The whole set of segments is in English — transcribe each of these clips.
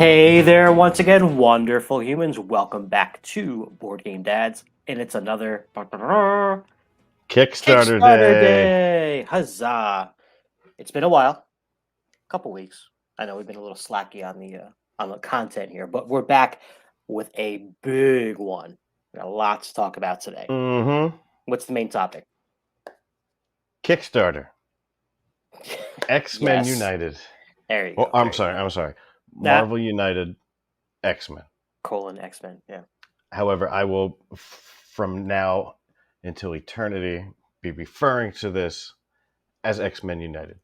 Hey there, once again, wonderful humans. Welcome back to Board Game Dads, and it's another Kickstarter Kickstarter day. day. Huzzah! It's been a while, couple weeks. I know we've been a little slacky on the content here, but we're back with a big one. We got a lot to talk about today. Mm-hmm. What's the main topic? Kickstarter. X-Men Yes, United. there you Oh, go. I'm There you sorry. go. I'm sorry. That Marvel United X-Men. colon X-Men. Yeah, However, I will, from now until eternity, be referring to this as X-Men United.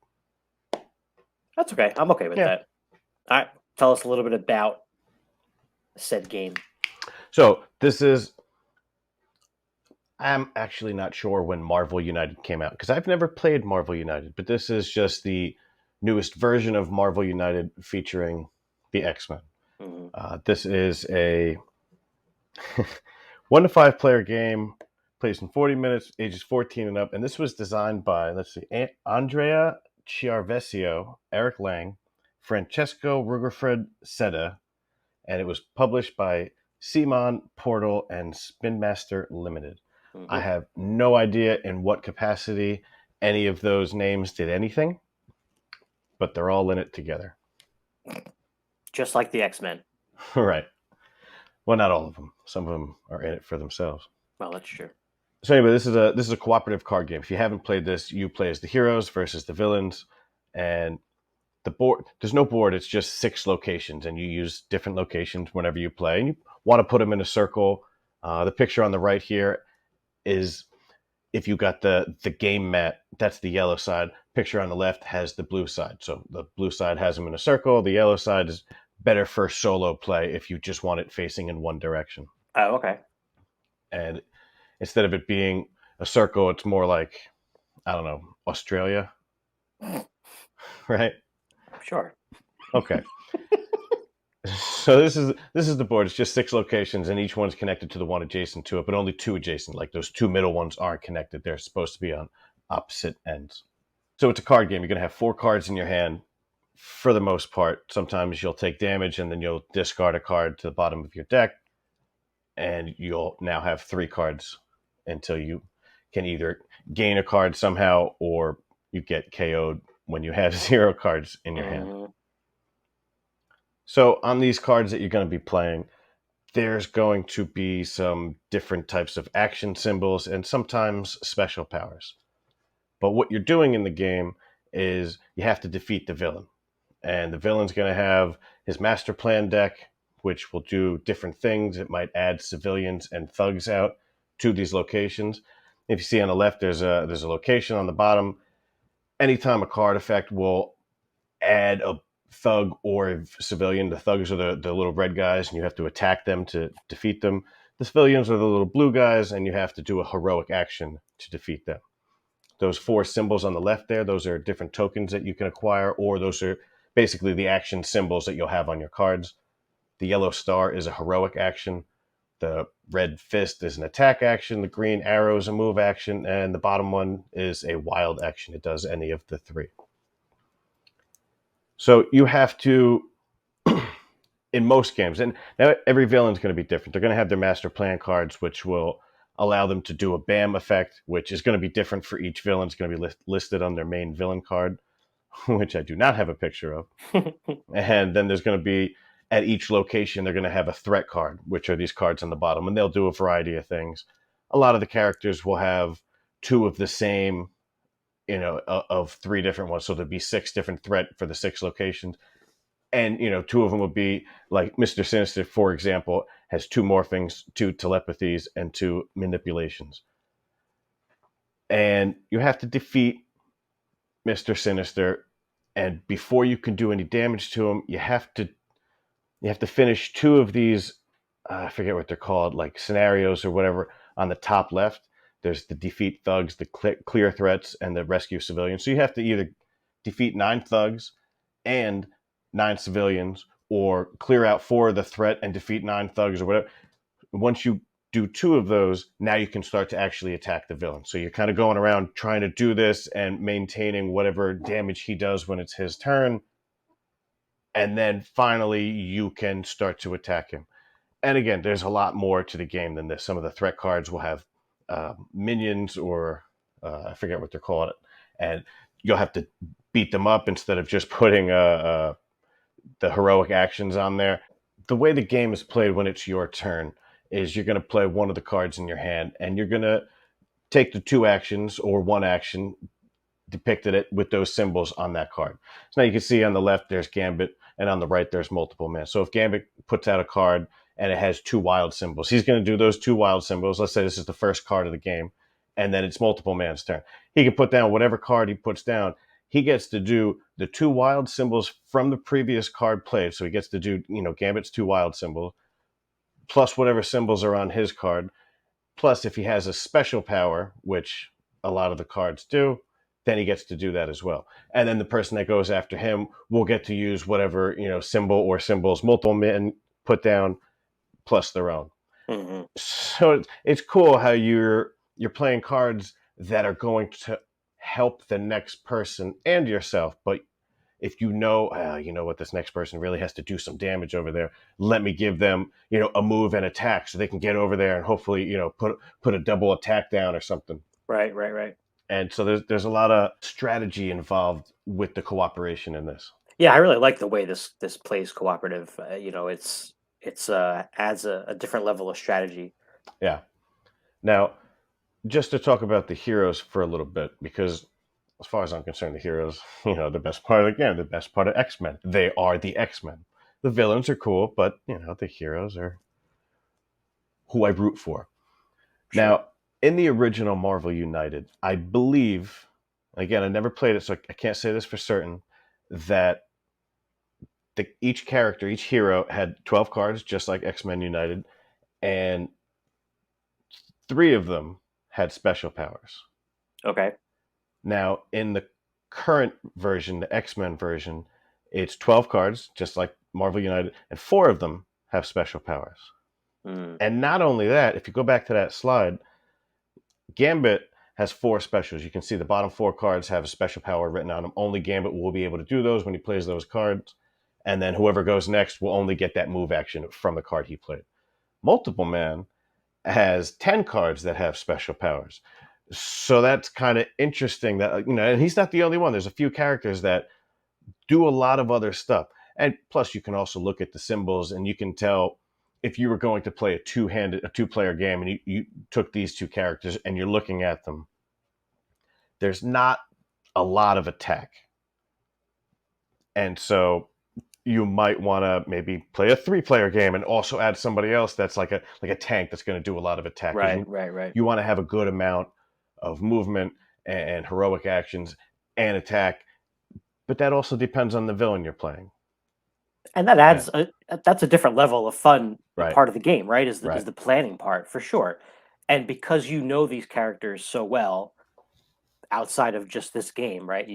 that's okay. I'm okay with Yeah. that. All right, tell us a little bit about said game. So this is. I'm actually not sure when Marvel United came out because I've never played Marvel United, but this is just the newest version of Marvel United featuring the X-Men. Mhm. This is a 1 to 5 player game, plays in 40 minutes, ages 14 and up. And this was designed by, let's see, Andrea Chiarvesio, Eric Lang, Francesco Ruggerfred Seta, and it was published by CMON, Portal, and Spin Master Limited. I Mhm. have no idea in what capacity any of those names did anything, but they're all in it together. Just like the X-Men. Right. Well, not all of them. Some of them are in it for themselves. Well, that's true. So anyway, this is a cooperative card game. If you haven't played this, you play as the heroes versus the villains, and the board. There's no board. It's just 6 locations, and you use different locations whenever you play. And you want to put them in a circle. The picture on the right here is if you got the game mat. That's the yellow side. Picture on the left has the blue side. So the blue side has them in a circle. The yellow side is better for solo play if you just want it facing in one direction. Oh, okay. And instead of it being a circle, it's more like, I don't know, Australia, right? Sure. Okay. So this is the board. It's just 6 locations, and each one's connected to the one adjacent to it, but only 2 adjacent. Like those 2 middle ones aren't connected. They're supposed to be on opposite ends. So it's a card game. You're gonna have 4 cards in your hand for the most part. Sometimes you'll take damage, and then you'll discard a card to the bottom of your deck, and you'll now have 3 cards until you can either gain a card somehow or you get KO'd when you have 0 cards in your hand. Mhm. So on these cards that you're going to be playing, there's going to be some different types of action symbols and sometimes special powers. But what you're doing in the game is you have to defeat the villain. And the villain's going to have his master plan deck, which will do different things. It might add civilians and thugs out to these locations. If you see on the left, there's a location on the bottom. Anytime a card effect will add a thug or a civilian, the thugs are the little red guys, and you have to attack them to defeat them. The civilians are the little blue guys, and you have to do a heroic action to defeat them. Those 4 symbols on the left there, those are different tokens that you can acquire, or those are basically the action symbols that you'll have on your cards. The yellow star is a heroic action. The red fist is an attack action. The green arrow is a move action. And the bottom one is a wild action. It does any of the 3. So you have to, in most games, and now every villain's going to be different. They're going to have their master plan cards, which will allow them to do a BAM effect, which is going to be different for each villain. It's going to be listed on their main villain card, which I do not have a picture of. And then there's going to be, at each location, they're going to have a threat card, which are these cards on the bottom, and they'll do a variety of things. A lot of the characters will have 2 of the same, of 3 different ones. So there'll be 6 different threat for the 6 locations. And, 2 of them would be like Mr. Sinister, for example, has 2 morphings, 2 telepathies, and 2 manipulations. And you have to defeat Mr. Sinister. And before you can do any damage to him, you have to finish 2 of these. I forget what they're called, like scenarios or whatever. On the top left, there's the defeat thugs, the clear threats, and the rescue civilians. So you have to either defeat 9 thugs and 9 civilians, or clear out 4 of the threat and defeat 9 thugs, or whatever. Once you do 2 of those, now you can start to actually attack the villain. So you're kind of going around trying to do this and maintaining whatever damage he does when it's his turn, and then finally you can start to attack him. And again, there's a lot more to the game than this. Some of the threat cards will have minions, or I forget what they're calling it, and you'll have to beat them up instead of just putting the heroic actions on there. The way the game is played when it's your turn is you're going to play one of the cards in your hand, and you're going to take the two actions or one action depicted it with those symbols on that card. So now you can see on the left there's Gambit, and on the right there's multiple man. So if Gambit puts out a card and it has two wild symbols, he's going to do those two wild symbols. Let's say this is the first card of the game, and then it's multiple man's turn. He can put down whatever card he puts down. He gets to do the two wild symbols from the previous card played. So he gets to do, Gambit's two wild symbols, plus whatever symbols are on his card. Plus, if he has a special power, which a lot of the cards do, then he gets to do that as well. And then the person that goes after him will get to use whatever, symbol or symbols multiple men put down plus their own. Mm-hmm. So it's cool how you're playing cards that are going to help the next person and yourself. But if you know what, this next person really has to do some damage over there, let me give them, a move and attack so they can get over there and hopefully, put a double attack down or something. Right. And so there's a lot of strategy involved with the cooperation in this. Yeah, I really like the way this plays cooperative. It's adds a different level of strategy. Yeah. Now, just to talk about the heroes for a little bit, because as far as I'm concerned, the heroes, the best part of the game, the best part of X-Men. They are the X-Men. The villains are cool, but, the heroes are who I root for. Sure. Now, in the original Marvel United, I believe, again, I never played it, so I can't say this for certain, that each character, each hero had 12 cards, just like X-Men United, and 3 of them had special powers. Okay. Now, in the current version, the X-Men version, it's 12 cards, just like Marvel United, and 4 of them have special powers. Mm. And not only that, if you go back to that slide, Gambit has 4 specials. You can see the bottom 4 cards have a special power written on them. Only Gambit will be able to do those when he plays those cards. And then whoever goes next will only get that move action from the card he played. Multiple Man has 10 cards that have special powers. So that's kind of interesting that, and he's not the only one. There's a few characters that do a lot of other stuff. And plus you can also look at the symbols and you can tell if you were going to play a two-player game and you took these 2 characters and you're looking at them, there's not a lot of attack. And so you might want to maybe play a 3-player game and also add somebody else that's like a tank that's going to do a lot of attack. Right. You want to have a good amount of movement and heroic actions and attack, but that also depends on the villain you're playing. And that adds that's a different level of fun Right. part of the game, right? Is Right. the planning part for sure. And because you know these characters so well outside of just this game, right?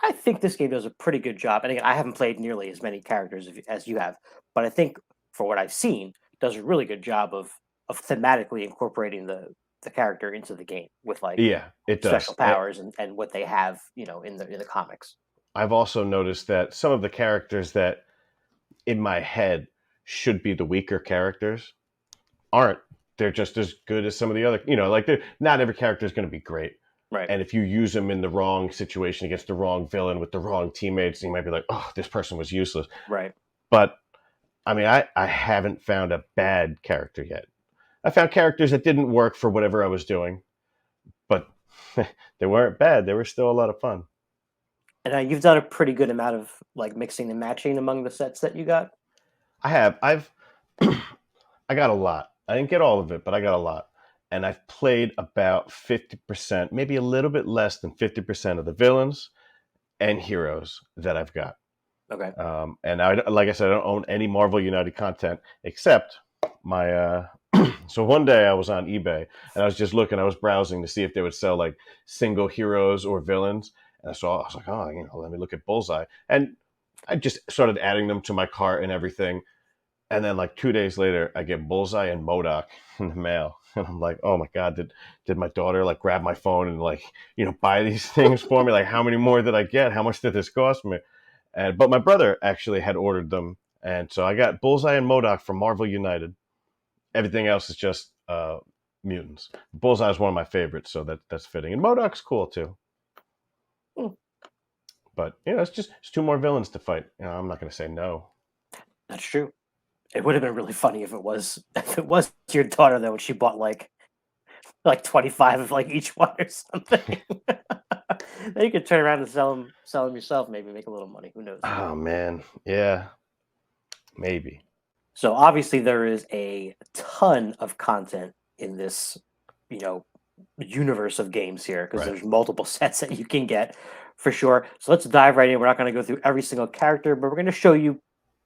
I think this game does a pretty good job. And again, I haven't played nearly as many characters as you have, but I think for what I've seen, it does a really good job of thematically incorporating the character into the game with like it does. special powers and what they have, in the comics. I've also noticed that some of the characters that in my head should be the weaker characters aren't. They're just as good as some of the other, not every character is going to be great. Right. And if you use them in the wrong situation against the wrong villain with the wrong teammates, you might be like, oh, this person was useless. Right. But I mean, I haven't found a bad character yet. I found characters that didn't work for whatever I was doing, but they weren't bad. They were still a lot of fun. And you've done a pretty good amount of like mixing and matching among the sets that you got. I have. I got a lot. I didn't get all of it, but I got a lot. And I've played about 50%, maybe a little bit less than 50% of the villains and heroes that I've got. Okay. And like I said, I don't own any Marvel United content except my. So one day I was on eBay and I was just looking. I was browsing to see if they would sell like single heroes or villains. And I was like, oh, let me look at Bullseye. And I just started adding them to my cart and everything. And then like 2 days later, I get Bullseye and MODOK in the mail. And I'm like, oh my God, did my daughter like grab my phone and like, buy these things for me? Like, how many more did I get? How much did this cost me? And but my brother actually had ordered them, and so I got Bullseye and MODOK from Marvel United. Everything else is just mutants. Bullseye is one of my favorites, so that's fitting. And MODOK's cool too. Hmm, But it's two more villains to fight. I'm not going to say no. that's true. It would have been really funny if it was your daughter though, and she bought like 25 of like each one or something. Then you could turn around and sell them yourself, maybe make a little money. Who knows? Oh man, yeah, maybe. So obviously there is a ton of content in this, you know, universe of games here because Right. there's multiple sets that you can get for sure. So let's dive right in. We're not going to go through every single character, but we're going to show you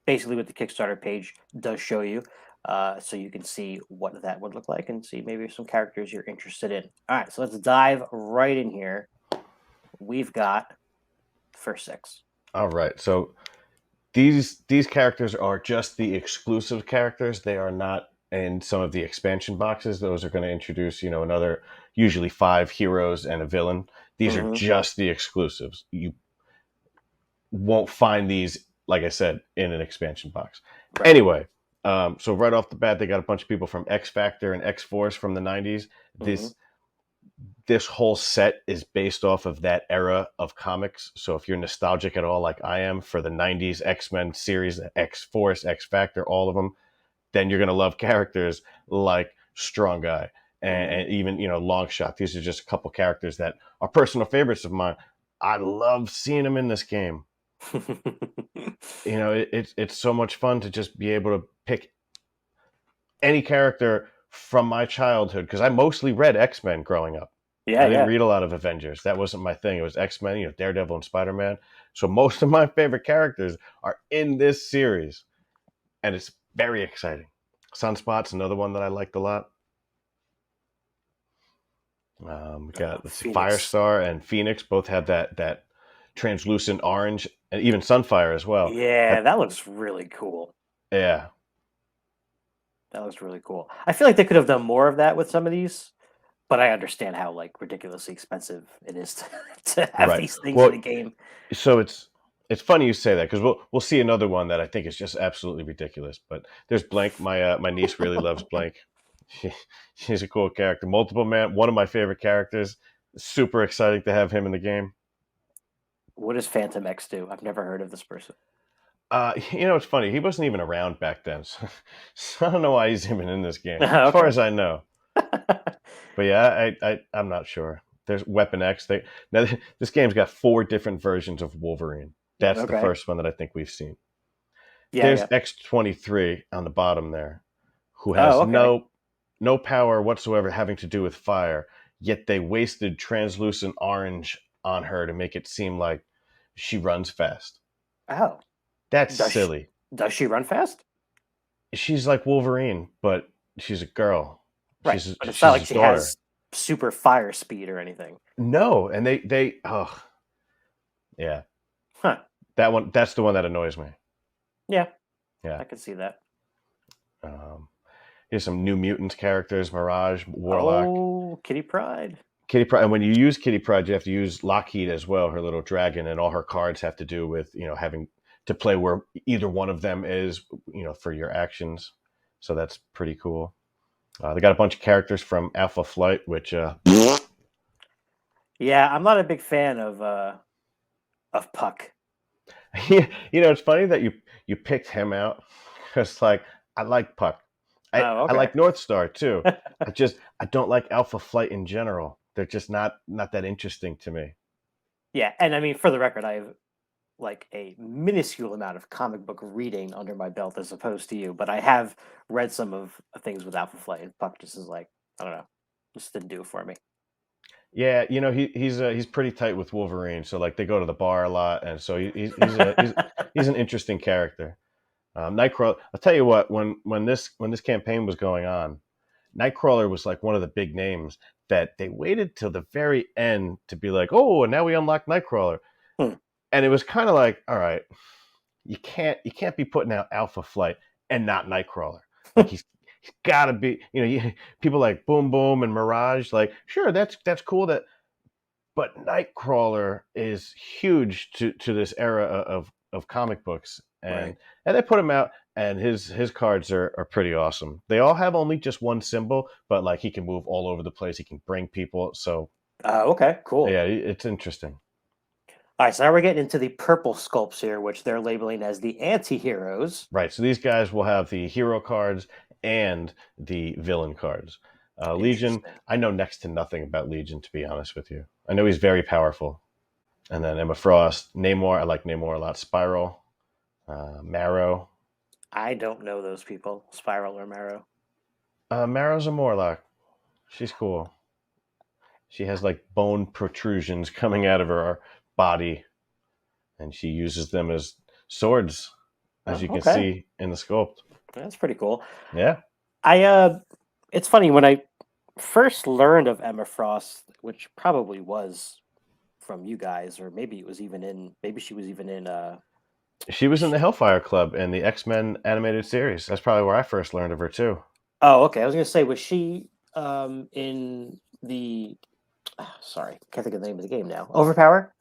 basically what the Kickstarter page does show you, so you can see what that would look like and see maybe some characters you're interested in. All right, so let's dive right in here. We've got first six. All right. So these characters are just the exclusive characters. They are not in some of the expansion boxes. Those are going to introduce, another usually 5 heroes and a villain. These are Mm-hmm. just the exclusives. You won't find these, like I said, in an expansion box. Right. Anyway, so right off the bat, they got a bunch of people from X Factor and X Force from the '90s. Mm-hmm. This whole set is based off of that era of comics. So if you're nostalgic at all, like I am, for the '90s X-Men series, X Force, X Factor, all of them, then you're gonna love characters like Strong Guy and even Long Shot. These are just a couple characters that are personal favorites of mine. I love seeing them in this game. Mm-hmm. It's so much fun to just be able to pick any character from my childhood because I mostly read X-Men growing up. Yeah, I didn't yeah. read a lot of Avengers. That wasn't my thing. It was X-Men, Daredevil and Spider-Man. So most of my favorite characters are in this series, and it's very exciting. Sunspot's another one that I liked a lot. We got, let's see, Phoenix. Firestar and Phoenix both have that translucent orange, and even Sunfire as well. Yeah, that looks really cool. Yeah, That looks really cool. I feel like they could have done more of that with some of these, but I understand how like ridiculously expensive it is to have right. these things in Well, the game. so it's funny you say that because we'll see another one that I think is just absolutely ridiculous. But there's Blank. My niece really loves Blank. She, she's a cool character. Multiple Man, one of my favorite characters. Super exciting to have him in the game. What does Phantom X do? I've never heard of this person. It's funny. He wasn't even around back then, so I don't know why he's even in this game, as far Okay. as I know. But yeah, I'm not sure. There's Weapon X. Now this game's got 4 different versions of Wolverine. That's the Okay. first one that I think we've seen. Yeah, There's yeah. X-23 on the bottom there, who Oh, has okay. no power whatsoever having to do with fire. Yet they wasted translucent orange on her to make it seem like she runs fast. Oh, That's does she, silly. does she run fast? She's like Wolverine, but she's a girl. Right, She's but it's not she's like his she daughter. has super fire speed or anything. No, and they oh yeah, Huh. that's the one that annoys me. Yeah, Yeah. I can see that. Um, Here's some New Mutants characters: Mirage, Warlock, Oh, Kitty Pride. Kitty Pryde. And when you use Kitty Pryde, you have to use Lockheed as well, her little dragon, and all her cards have to do with having to play where either one of them is, for your actions. So that's pretty cool. They got a bunch of characters from Alpha Flight, which Yeah, I'm not a big fan of Puck. it's funny that you picked him out because like I like Puck. Oh, I okay. like North Star too. I don't like Alpha Flight in general. They're just not that interesting to me. Yeah, and I mean, for the record, I have like a minuscule amount of comic book reading under my belt as opposed to you, but I have read some of things with Alpha Flight, and Puck just is like, I don't know, just didn't do it for me. Yeah, he's pretty tight with Wolverine, so like they go to the bar a lot, and so he's an interesting character. Nightcrawler. I'll tell you what. When this campaign was going on, Nightcrawler was like one of the big names that they waited till the very end to be like, oh, and now we unlock Nightcrawler, Hmm. and it was kind of like, all right, you can't be putting out Alpha Flight and not Nightcrawler. Like he's got to be. People like Boom Boom and Mirage. Like, sure, that's cool. But Nightcrawler is huge to this era of of comic books, Right. and they put him out. And his cards are pretty awesome. They all have only just one symbol, but like he can move all over the place. He can bring people. So Okay, cool. yeah, it's interesting. All right, so now we're getting into the purple sculpts here, which they're labeling as the anti-heroes. Right. So these guys will have the hero cards and the villain cards. Legion, Interesting. I know next to nothing about Legion, to be honest with you. I know he's very powerful. And then Emma Frost, Namor, I like Namor a lot. Spiral, Marrow. I don't know those people, Spiral or Marrow. Marrow's a Morlock. She's cool. She has like bone protrusions coming out of her body, and she uses them as swords, as Oh, you can okay. see in the sculpt. That's pretty cool. Yeah. I it's funny when I first learned of Emma Frost, which probably was from you guys, or maybe it was even in maybe she was even in She was in the sh- Hellfire Club in the X-Men animated series. That's probably where I first learned of her too. oh, okay. I was gonna say, was she in the sorry, can't think of the name of the game now. Overpower?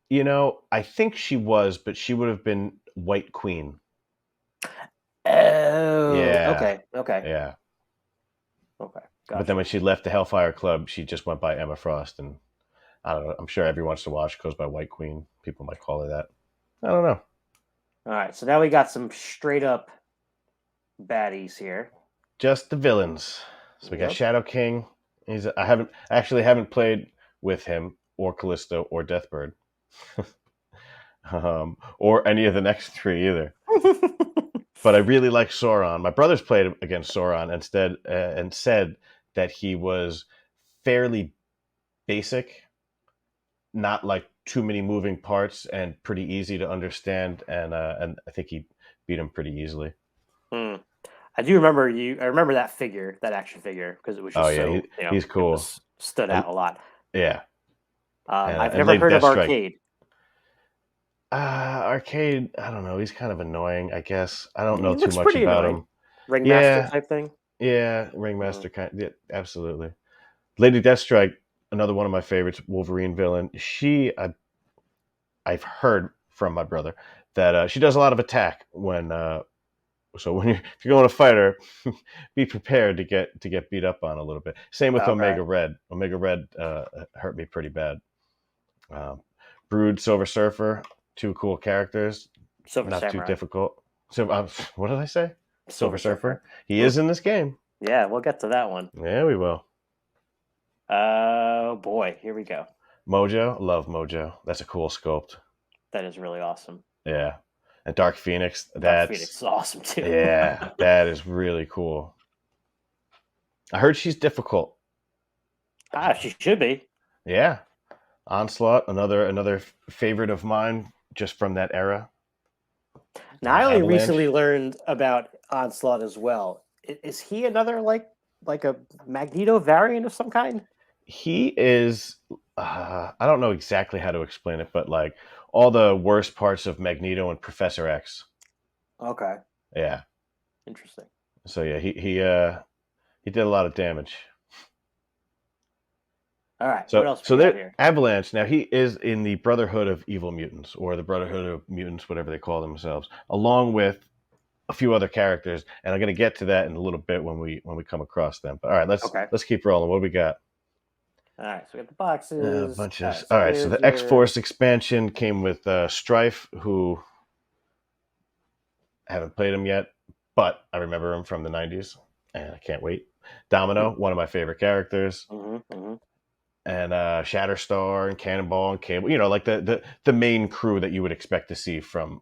You know, I think she was, but she would have been White Queen. Oh, Yeah. okay, okay, Yeah. okay. But then Gotcha. when she left the Hellfire Club, she just went by Emma Frost, and I don't know. I'm sure every once in a while she goes by White Queen. People might call her that. I don't know. All right, so now we got some straight up baddies here. Just the villains. So we got Yep. Shadow King. I haven't played with him or Callisto or Deathbird, or any of the next three either. But I really like Sauron. My brothers played against Sauron instead, and said that he was fairly basic, not like too many moving parts, and pretty easy to understand. And I think he beat him pretty easily. Hmm. I do remember you. I remember that figure, that action figure, because it was Oh just yeah, so he's it cool. was stood And, out a lot. yeah, I've and never Lady heard of Deathstrike. Arcade. Arcade, I don't know. He's kind of annoying, I guess. I don't know He too looks much pretty about annoying. him. Ringmaster Yeah, type thing. yeah, Mm. Ringmaster kind. Yeah, absolutely. Lady Deathstrike, another one of my favorites, Wolverine villain. I've heard from my brother that she does a lot of attack when. So when if you're going to fight her, be prepared to get beat up on a little bit. Same with Okay. Omega Red. Omega Red hurt me pretty bad. Um, Brood, Silver Surfer, two cool characters, Silver not too Samurai. difficult. So what did I say? Silver Silver Surfer. Surfer. He Ooh, is in this game. yeah, we'll get to that one. Yeah, we will. Oh boy, here we go. Mojo, love Mojo. That's a cool sculpt. That is really awesome. Yeah, and Dark Phoenix. Dark Phoenix is awesome too. Yeah, that is really cool. I heard she's difficult. She should be. Yeah, Onslaught, another favorite of mine, just from that era. Now I only recently Avalanche. learned about Onslaught as well. Is he another like a Magneto variant of some kind? He is. I don't know exactly how to explain it, but like all the worst parts of Magneto and Professor X. Okay, Yeah. interesting. So yeah, he did a lot of damage. All right, what So else we so got there here? Avalanche. Now he is in the Brotherhood of Evil Mutants, or the Brotherhood of Mutants, whatever they call themselves, along with a few other characters, and I'm going to get to that in a little bit when we come across them. But all right, let's Okay. let's keep rolling. What do we got? All right, so we got the A boxes. bunch All of right, so all right. So here's the X your Force expansion came with Strife, who I haven't played him yet, but I remember him from the '90s, and I can't wait. Domino, one of my favorite characters, hmm and Shatterstar and Cannonball and Cable. You know, like the main crew that you would expect to see from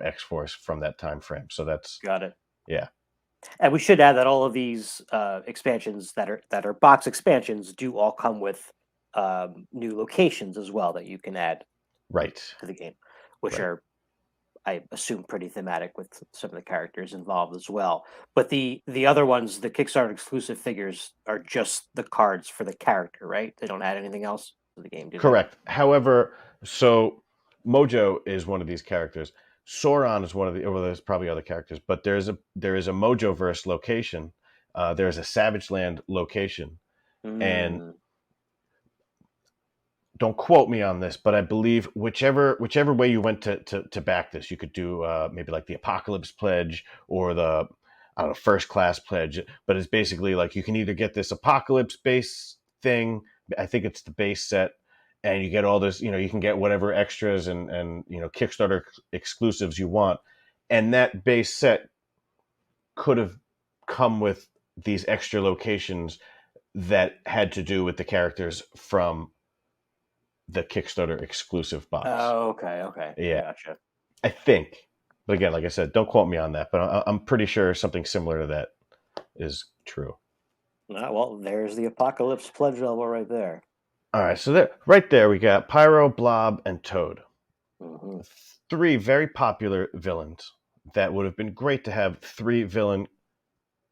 X Force from that time frame. So that's got it. yeah, And we should add that all of these expansions that are box expansions do all come with new locations as well that you can add right, to the game, which right. are I assume pretty thematic with some of the characters involved as well. But the other ones, the Kickstarter exclusive figures, are just the cards for the character, right? They don't add anything else to the game, do they? Correct. However, so Mojo is one of these characters. Sauron is one of the. Well, there's probably other characters, but there is a Mojoverse location. There's a Savage Land location, and Mm, don't quote me on this, but I believe whichever way you went to back this, you could do maybe like the Apocalypse Pledge or the I don't know First Class Pledge. But it's basically like you can either get this Apocalypse base thing. I think it's the base set, and you get all this. You can get whatever extras and Kickstarter exclusives you want, and that base set could have come with these extra locations that had to do with the characters from the Kickstarter exclusive box. Oh, okay, okay, Yeah, gotcha. I think. But again, like I said, don't quote me on that. But I'm pretty sure something similar to that is true. Well, there's the Apocalypse Pledge level right there. All right, so there, right there, we got Pyro, Blob, and Toad. Hmm. Three very popular villains that would have been great to have three villain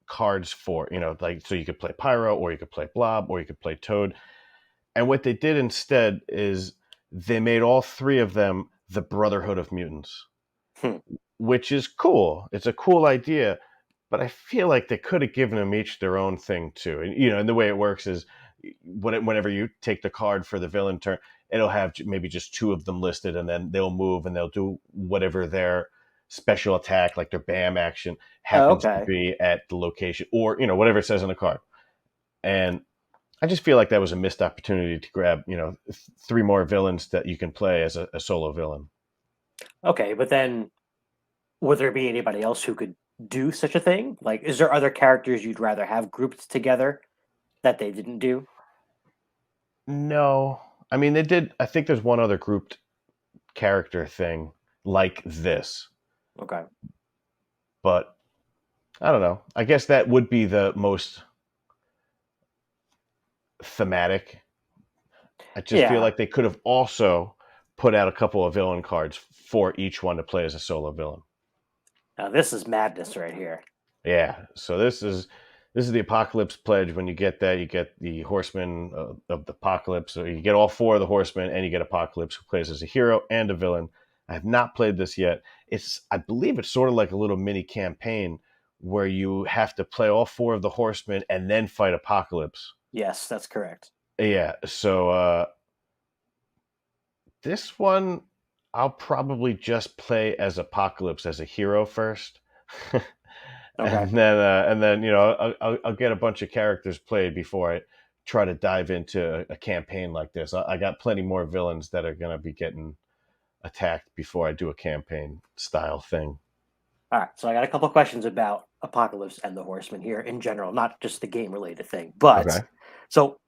cards for. Like so you could play Pyro, or you could play Blob, or you could play Toad. And what they did instead is they made all three of them the Brotherhood of Mutants, Hmm. which is cool. It's a cool idea, but I feel like they could have given them each their own thing too. And the way it works is whenever you take the card for the villain turn, it'll have maybe just two of them listed, and then they'll move and they'll do whatever their special attack, like their BAM action, Oh, happens to okay. be at the location, or whatever it says on the card. And I just feel like that was a missed opportunity to grab, three more villains that you can play as a solo villain. Okay, but then would there be anybody else who could do such a thing? Like, is there other characters you'd rather have grouped together that they didn't do? No, I mean they did. I think there's one other grouped character thing like this, Okay. but I don't know. I guess that would be the most thematic. I just feel Yeah. like they could have also put out a couple of villain cards for each one to play as a solo villain. Now this is madness right here. Yeah. So this is the Apocalypse Pledge. When you get that, you get the Horseman of the Apocalypse. So you get all four of the Horsemen, and you get Apocalypse, who plays as a hero and a villain. I have not played this yet. I believe it's sort of like a little mini campaign where you have to play all four of the Horsemen and then fight Apocalypse. Yes, that's correct. Yeah. So this one, I'll probably just play as Apocalypse as a hero first. Okay. And then I'll get a bunch of characters played before I try to dive into a campaign like this. I got plenty more villains that are going to be getting attacked before I do a campaign style thing. All right. So I got a couple questions about Apocalypse and the Horsemen here in general, not just the game related thing. But Okay. so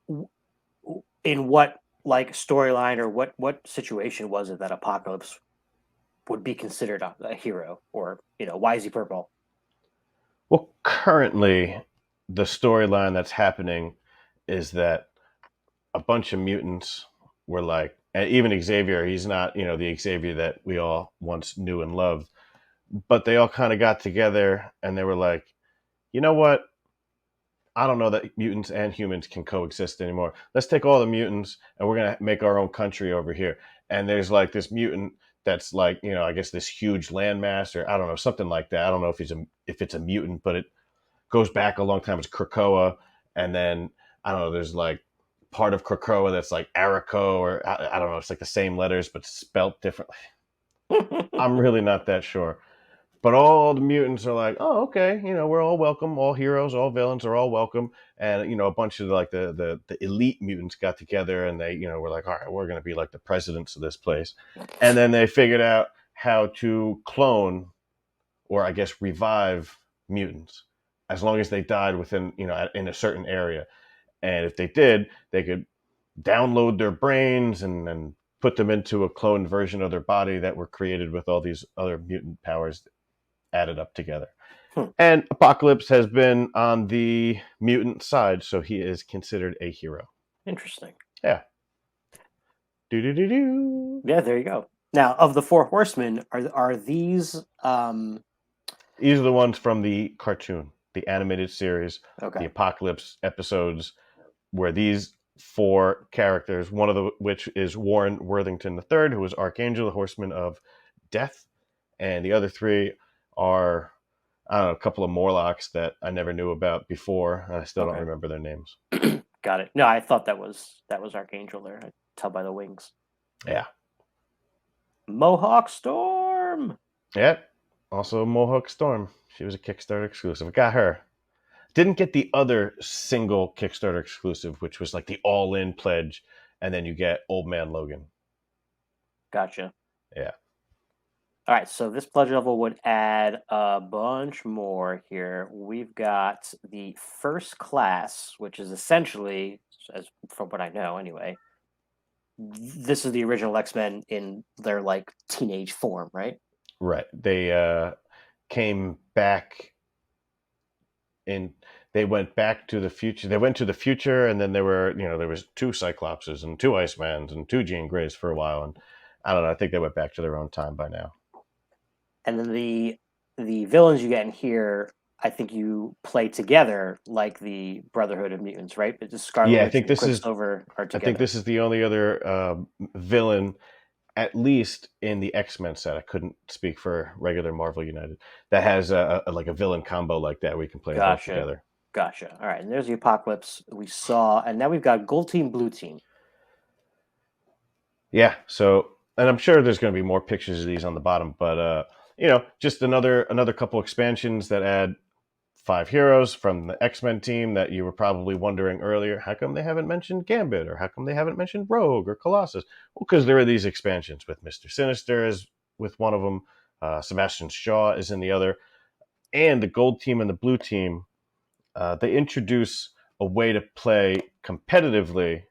in what like storyline or what situation was it that Apocalypse would be considered a hero, or why is he purple? Well, currently the storyline that's happening is that a bunch of mutants were like, and even Xavier, he's not, the Xavier that we all once knew and loved, but they all kind of got together and they were like, you know what? I don't know that mutants and humans can coexist anymore. Let's take all the mutants and we're gonna make our own country over here. And there's like this mutant that's like, I guess this huge landmass, or I don't know, something like that. I don't know if it's a mutant, but it goes back a long time. It's Krakoa, and then I don't know. There's like part of Krakoa that's like Araco, or I don't know. It's like the same letters but spelt differently. I'm really not that sure. But all the mutants are like, oh, okay, we're all welcome, all heroes, all villains are all welcome, and a bunch of like the elite mutants got together, and they were like, all right, we're gonna be like the presidents of this place, and then they figured out how to clone, or I guess revive mutants, as long as they died within in a certain area, and if they did, they could download their brains and put them into a cloned version of their body that were created with all these other mutant powers added up together. Hmm, And Apocalypse has been on the mutant side, so he is considered a hero. interesting. Yeah. Do do do do. Yeah, there you go. Now, of the four horsemen, are these These are the ones from the cartoon, the animated series, the okay? Apocalypse episodes, where these four characters, one of which is Warren Worthington III, who is Archangel, the Horseman of Death, and the other three are, I don't know, a couple of Morlocks that I never knew about before, and I still don't Okay. remember their names. Got it. No, I thought that was Archangel there. Tell by the wings. Yeah. Mohawk Storm. Yeah. Also, Mohawk Storm. She was a Kickstarter exclusive. Got her. Didn't get the other single Kickstarter exclusive, which was like the all-in pledge, and then you get Old Man Logan. Gotcha. Yeah. All right, so this pledge level would add a bunch more here. We've got the first class, which is essentially, as from what I know anyway, this is the original X-Men in their like teenage form, right? Right. They came back in. They went back to the future. They went to the future, and then there was two Cyclopses and two Icemans and two Jean Greys for a while, and I don't know. I think they went back to their own time by now. And then the villains you get in here, I think you play together like the Brotherhood of Mutants, right? But the Scarlet Yeah, Witch and Quicksilver are I think together. this is the only other villain, at least in the X-Men set. I couldn't speak for regular Marvel United that has like a villain combo like that. We can play them both Gotcha. together. Gotcha. All right, and there's the Apocalypse we saw, and now we've got Gold Team, Blue Team. Yeah. So, and I'm sure there's going to be more pictures of these on the bottom, but just another couple expansions that add 5 heroes from the X-Men team that you were probably wondering earlier. How come they haven't mentioned Gambit, or how come they haven't mentioned Rogue or Colossus? Well, because there are these expansions with Mister Sinister is with one of them, Sebastian Shaw is in the other, and the Gold Team and the Blue Team. They introduce a way to play competitively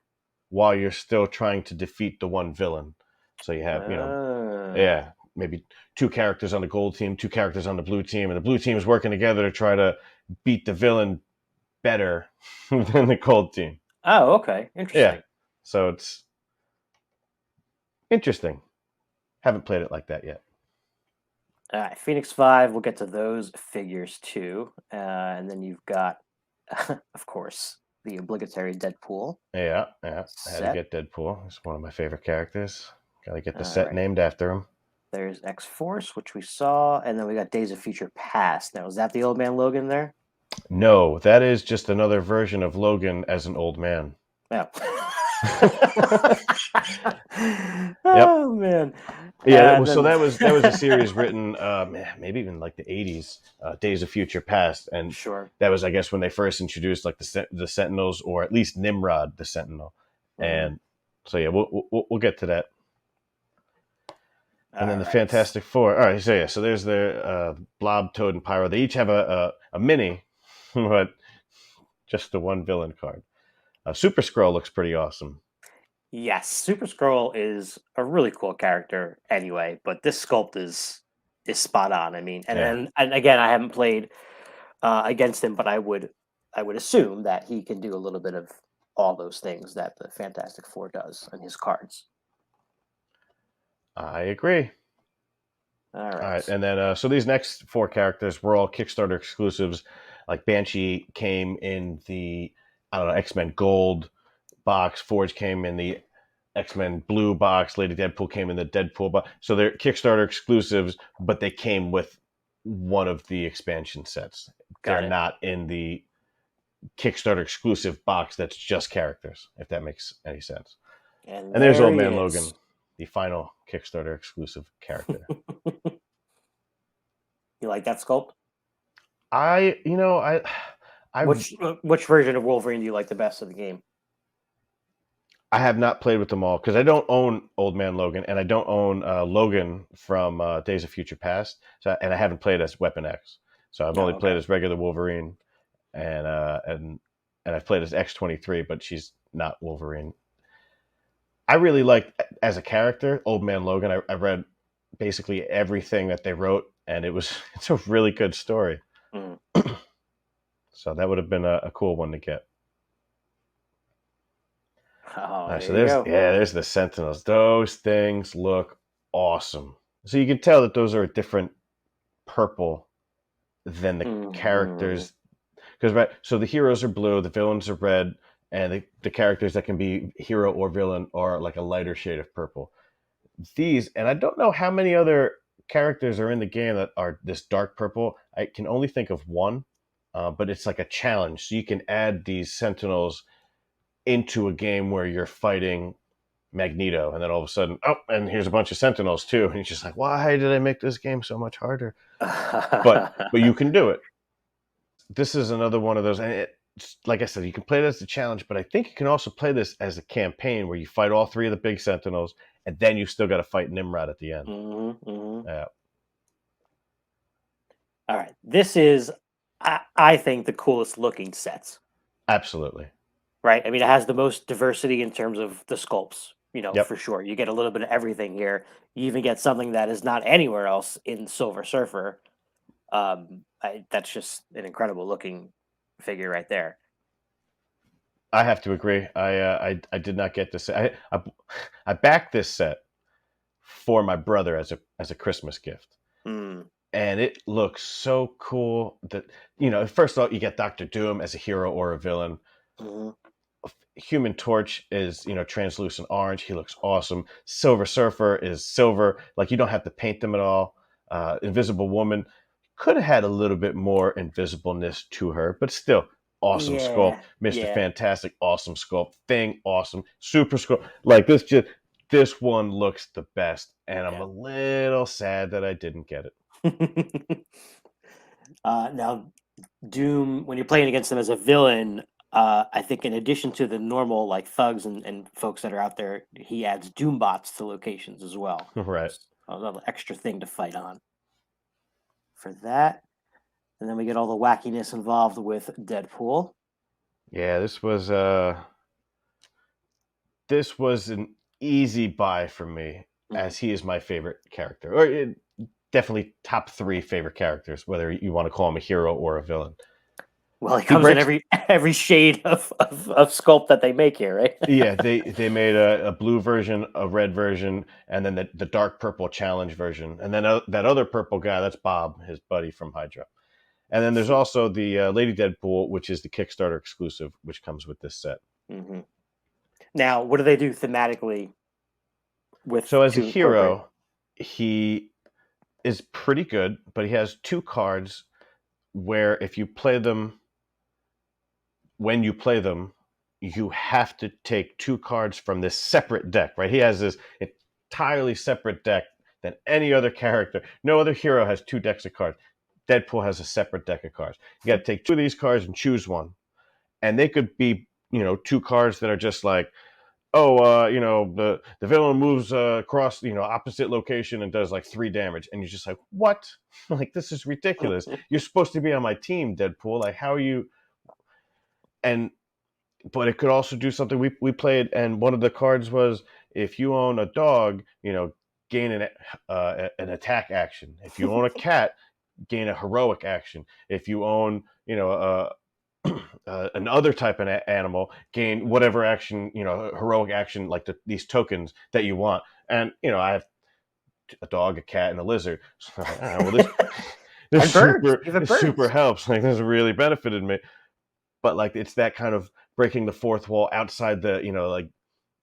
while you're still trying to defeat the one villain. So you have, Ah, yeah, maybe 2 characters on the gold team, 2 characters on the blue team, and the blue team is working together to try to beat the villain better than the gold team. oh, okay, Yeah. interesting. So it's interesting. Haven't played it like that yet. All right, Phoenix 5, we'll get to those figures too. And then you've got, of course, the obligatory Deadpool Yeah, yeah. I had to set. get Deadpool. It's one of my favorite characters. Got to get the All set right, named after him. there's X Force, which we saw. And then we got Days of Future Past. Now, is that the Old Man Logan there? No, that is just another version of Logan as an old man. No. Yep. Oh, man. Yeah, And so then, that was a series written, maybe even like the '80s, Days of Future Past, and sure. that was, I guess, when they first introduced like the Sentinels, or at least Nimrod the Sentinel, Mhm. and so yeah, we'll get to that, and All then the right. Fantastic Four. All right, so yeah, so there's the Blob, Toad, and Pyro. They each have a mini, but just the one villain card. Super Skrull looks pretty awesome. Yes, Super Scroll is a really cool character anyway, but this sculpt is spot on. I mean, and Yeah. and again, I haven't played against him, but I would assume that he can do a little bit of all those things that the Fantastic Four does on his cards. I agree. All All right, right. and then so these next 4 characters were all Kickstarter exclusives. Like Banshee came in the, I don't know, X-Men Gold box. Forge came in the X-Men Blue box. Lady Deadpool came in the Deadpool box. So they're Kickstarter exclusives, but they came with one of the expansion sets. Got They're it. not in the Kickstarter exclusive box that's just characters, if that makes any sense. And And there's there Old he Man is. Logan, the final Kickstarter exclusive character. You like that sculpt? I, you know, I've Which version of Wolverine do you like the best of the game? I have not played with them all because I don't own Old Man Logan, and I don't own Logan from Days of Future Past. So, and I haven't played as Weapon X. So I've only No, played okay. as regular Wolverine, and I've played as X-23, but she's not Wolverine. I really like as a character Old Man Logan. I read basically everything that they wrote, and it's a really good story. Mm. So that would have been a cool one to get. Oh, All right, so there you go. there's the Sentinels. Those things look awesome. So you can tell that those are a different purple than the Mhm. characters, because right. So the heroes are blue, the villains are red, and the characters that can be hero or villain are like a lighter shade of purple. These, and I don't know how many other characters are in the game that are this dark purple. I can only think of one, but it's like a challenge. So you can add these Sentinels into a game where you're fighting Magneto, and then all of a sudden, oh, and here's a bunch of Sentinels too, and you're just like, why did I make this game so much harder? But you can do it. This is another one of those, and like I said, you can play it as a challenge, but I think you can also play this as a campaign where you fight all three of the big Sentinels, and then you still got to fight Nimrod at the end. Yeah. All right, this is, I think, the coolest looking sets. Absolutely. Right? I mean, it has the most diversity in terms of the sculpts, Yep. for sure. You get a little bit of everything here. You even get something that is not anywhere else in Silver Surfer. That's just an incredible looking figure right there. I have to agree. I did not get this. I backed this set for my brother as a Christmas gift. Mm. And it looks so cool that, first of all, you get Doctor Doom as a hero or a villain. Mm-hmm. Human Torch is, translucent orange. He looks awesome. Silver Surfer is silver. Like, you don't have to paint them at all. Invisible Woman could have had a little bit more invisibleness to her, but still awesome sculpt. Yeah, Mr. yeah, Fantastic, awesome sculpt. Thing, awesome. Super sculpt. Like, this one looks the best, and I'm a little sad that I didn't get it. Now, Doom, when you're playing against them as a villain, I think in addition to the normal like thugs and folks that are out there, he adds Doom bots to locations as well. Right. Another extra thing to fight on for that. And then we get all the wackiness involved with Deadpool. Yeah, this was an easy buy for me, as he is my favorite character, or definitely top 3 favorite characters, whether you want to call him a hero or a villain. Well, he comes in every shade of sculpt that they make here, right? Yeah, they made a blue version, a red version, and then the dark purple challenge version, and then that other purple guy, that's Bob, his buddy from Hydra. And then there's also the Lady Deadpool, which is the Kickstarter exclusive, which comes with this set. Mm-hmm. Now, what do they do thematically with? So as a hero, he is pretty good, but he has 2 cards where if you play them, when you play them, you have to take 2 cards from this separate deck, right? He has this entirely separate deck than any other character. No other hero has 2 decks of cards. Deadpool has a separate deck of cards. You got to take 2 of these cards and choose one. And they could be, 2 cards that are just like, the villain moves across, opposite location and does like 3 damage. And you're just like, what? Like, this is ridiculous. You're supposed to be on my team, Deadpool. Like, how are you? But it could also do something. We played, and one of the cards was, if you own a dog, gain an attack action. If you own a cat, gain a heroic action. If you own, another type of animal, gain whatever action, heroic action, like these tokens that you want. And I have a dog, a cat, and a lizard. So this super helps. Like, this really benefited me. But like, it's that kind of breaking the fourth wall outside the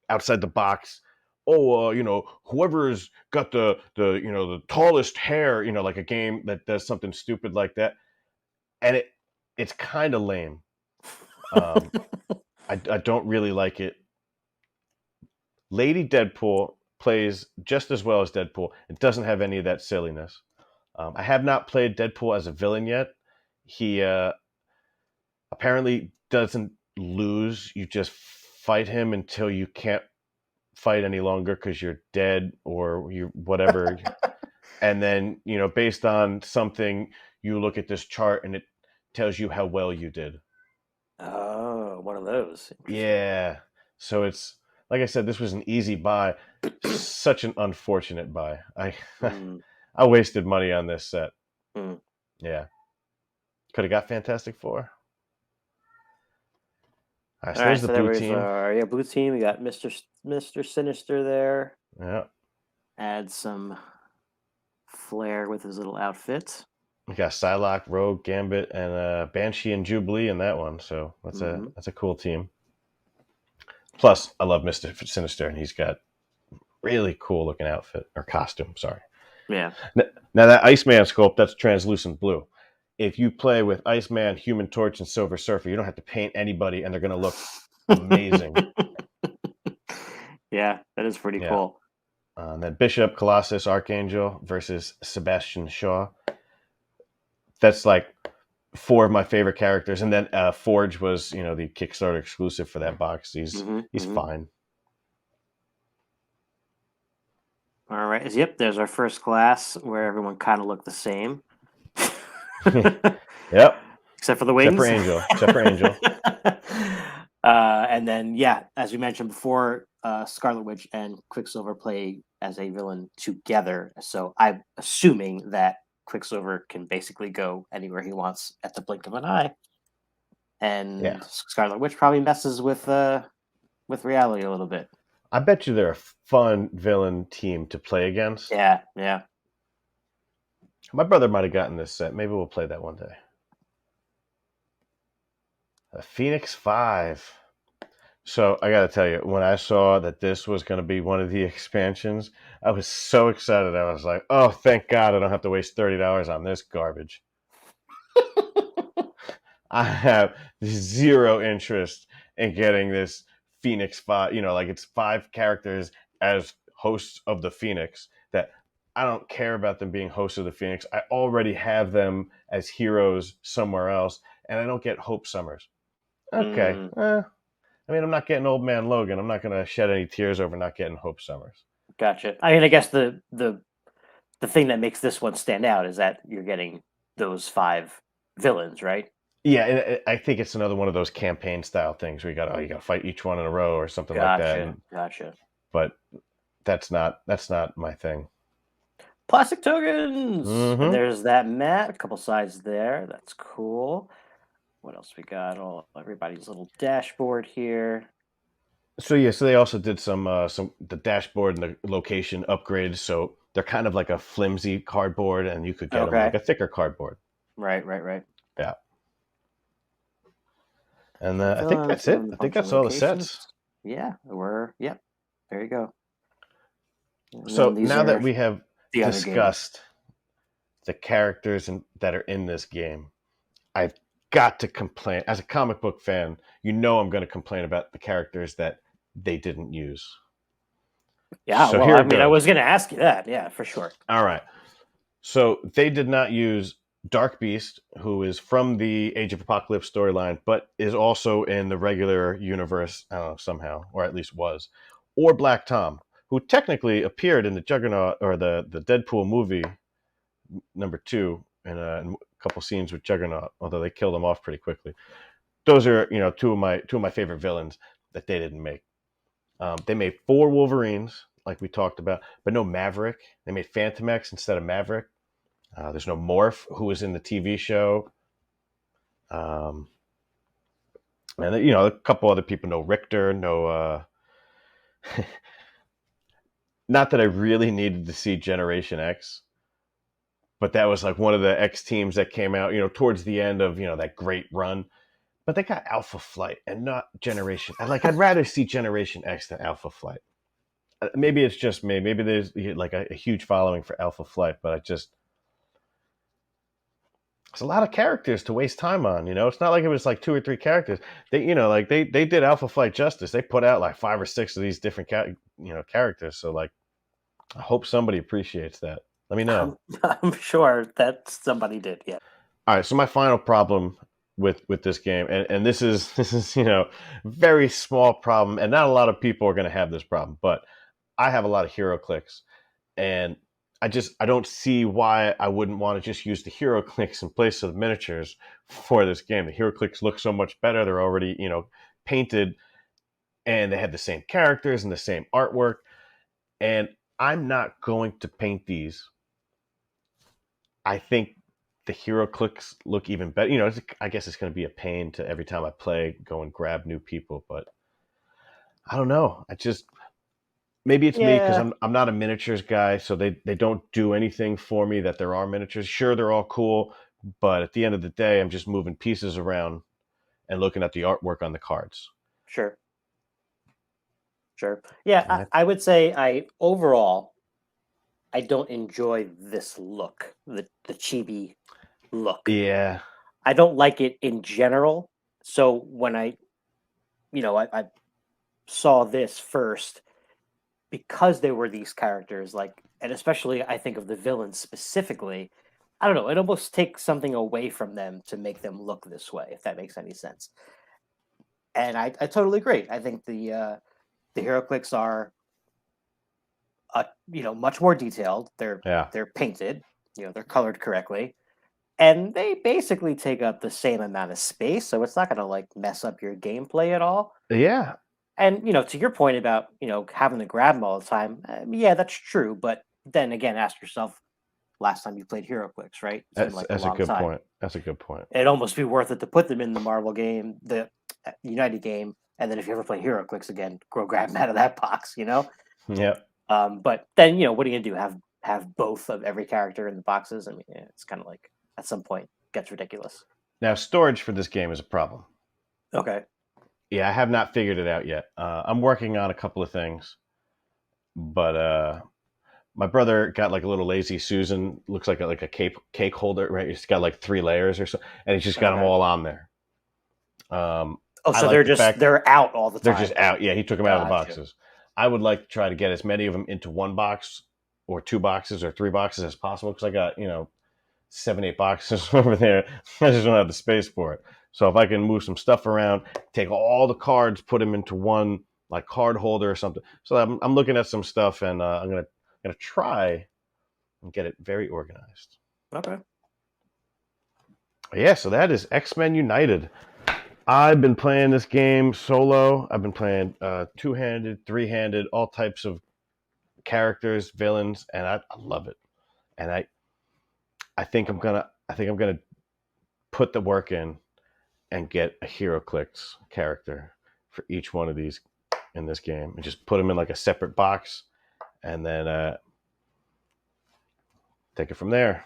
outside the box. Whoever's got the tallest hair, like a game that does something stupid like that, and it's kind of lame. I don't really like it. Lady Deadpool plays just as well as Deadpool. It doesn't have any of that silliness. I have not played Deadpool as a villain yet. He apparently doesn't lose. You just fight him until you can't fight any longer because you're dead or you whatever. And then, based on something, you look at this chart and it tells you how well you did. Oh, one of those. Yeah. So it's, like I said, this was an easy buy. Such an unfortunate buy. I wasted money on this set. Yeah. Could have got Fantastic Four. All right, so there's the blue team. Blue team. We got Mr. Sinister there. Yeah. Add some flair with his little outfit. We got Psylocke, Rogue, Gambit, and Banshee and Jubilee in that one. So that's a cool team. Plus, I love Mr. Sinister, and he's got really cool looking outfit or costume. Sorry. Yeah. Now that Iceman sculpt, that's translucent blue. If you play with Iceman, Human Torch, and Silver Surfer, you don't have to paint anybody, and they're going to look amazing. Yeah, that is pretty Yeah. cool. And then Bishop, Colossus, Archangel versus Sebastian Shaw. That's like four of my favorite characters. And then Forge was, the Kickstarter exclusive for that box. He's Hmm. fine. All right. Yep. There's our first class where everyone kind of looked the same, Yep. except for the Except for wings. Angel. Except for Angel. And then, yeah, as we mentioned before, Scarlet Witch and Quicksilver play as a villain together. So I'm assuming that Quicksilver can basically go anywhere he wants at the blink of an eye, Yeah. and Scarlet Witch probably messes with reality a little bit. I bet you they're a fun villain team to play against. Yeah, yeah. My brother might have gotten this set. Maybe we'll play that one day. A Phoenix 5. So I got to tell you, when I saw that this was going to be one of the expansions, I was so excited. I was like, oh, thank God I don't have to waste $30 on this garbage. I have zero interest in getting this Phoenix 5. Like it's 5 characters as hosts of the Phoenix that I don't care about them being hosts of the Phoenix. I already have them as heroes somewhere else, and I don't get Hope Summers. Okay. Mm, I'm not getting Old Man Logan. I'm not going to shed any tears over not getting Hope Summers. gotcha. I mean, I guess the thing that makes this one stand out is that you're getting those 5 villains, right? Yeah, and I think it's another one of those campaign style things where you got to fight each one in a row or something like that. Gotcha, gotcha. But that's not my thing. Plastic tokens, and Hmm. there's that mat. A couple sides there. That's cool. What else we got? Oh, everybody's little dashboard here. So yeah, so they also did some the dashboard and the location upgrades. So they're kind of like a flimsy cardboard, and you could get them like Okay. a thicker cardboard. Right, right, right. Yeah, and Some I think villains that's it. and a I think bunch of that's all the locations. sets. Yeah, yep. There you go. And then So these now that are we have the other games. discussed the characters that are in this game, I've got to complain. As a comic book fan, I'm going to complain about the characters that they didn't use. Yeah, So well, here I it mean, I was goes. going to ask you that. Yeah, for sure. All right. So they did not use Dark Beast, who is from the Age of Apocalypse storyline, but is also in the regular universe, I don't know, somehow, or at least was, or Black Tom, who technically appeared in the Juggernaut or the Deadpool movie #2 in a couple scenes with Juggernaut, although they killed him off pretty quickly. Those are two of my favorite villains that they didn't make. They made 4 Wolverines, like we talked about, but no Maverick. They made Phantom X instead of Maverick. There's no Morph, who was in the TV show. Um, and a couple other people. No Richter. No. Not that I really needed to see Generation X, but that was like one of the X teams that came out. Towards the end of that great run. But they got Alpha Flight and not Generation. I'd rather see Generation X than Alpha Flight. Maybe it's just me. Maybe there's like a huge following for Alpha Flight, but it's a lot of characters to waste time on. It's not like it was like 2 or 3 characters. They did Alpha Flight justice. They put out like 5 or 6 of these different characters. So like, I hope somebody appreciates that. Let me know. I'm sure that somebody did. Yeah. All right. So my final problem with this game, and this is very small problem, and not a lot of people are going to have this problem, but I have a lot of hero clicks, and I don't see why I wouldn't want to just use the hero clicks in place of the miniatures for this game. The hero clicks look so much better. They're already painted, and they have the same characters and the same artwork. And I'm not going to paint these. I think the hero clicks look even better. I guess it's going to be a pain to every time I play go and grab new people, but I don't know. Maybe it's me because Yeah, I'm not a miniatures guy, so they don't do anything for me that there are miniatures. Sure, they're all cool, but at the end of the day, I'm just moving pieces around and looking at the artwork on the cards. sure, sure. Yeah, And I would say overall I don't enjoy this look, the chibi look. yeah, I don't like it in general. So when I saw this first, because they were these characters, like, and especially I think of the villains specifically, I don't know, it almost takes something away from them to make them look this way, if that makes any sense. And I totally agree. I think the hero clicks are much more detailed. Yeah. They're painted, they're colored correctly, and they basically take up the same amount of space, so it's not going to like mess up your gameplay at all. Yeah. And to your point about having to grab them all the time, yeah, that's true. But then again, ask yourself last time you played HeroClix, right? It's been like a That's a long good time. point. That's a good point. It'd almost be worth it to put them in the Marvel game, the United game, and then if you ever play HeroClix again, go grab them out of that box. Yep. But then what are you gonna do? Have both of every character in the boxes? I mean, yeah, it's kind of like at some point gets ridiculous. Now, storage for this game is a problem. Okay. Yeah, I have not figured it out yet. I'm working on a couple of things, but my brother got like a little lazy Susan, looks like a cake holder, right? It's got like 3 layers or so, and he's just got them Okay. all on there. Oh, I so like the fact they're out all the they're time. just out. Yeah, he took them out of the Gotcha. boxes. I would like to try to get as many of them into one box, or 2 boxes, or 3 boxes as possible, because I got 7, 8 boxes over there. I just don't have the space for it. So if I can move some stuff around, take all the cards, put them into one like card holder or something. So I'm looking at some stuff, and I'm gonna try and get it very organized. Okay. Yeah, so that is X-Men United. I've been playing this game solo. I've been playing two-handed, three-handed, all types of characters, villains, and I love it. And I think I'm gonna put the work in and get a HeroClix character for each one of these in this game, and just put them in like a separate box, and then take it from there.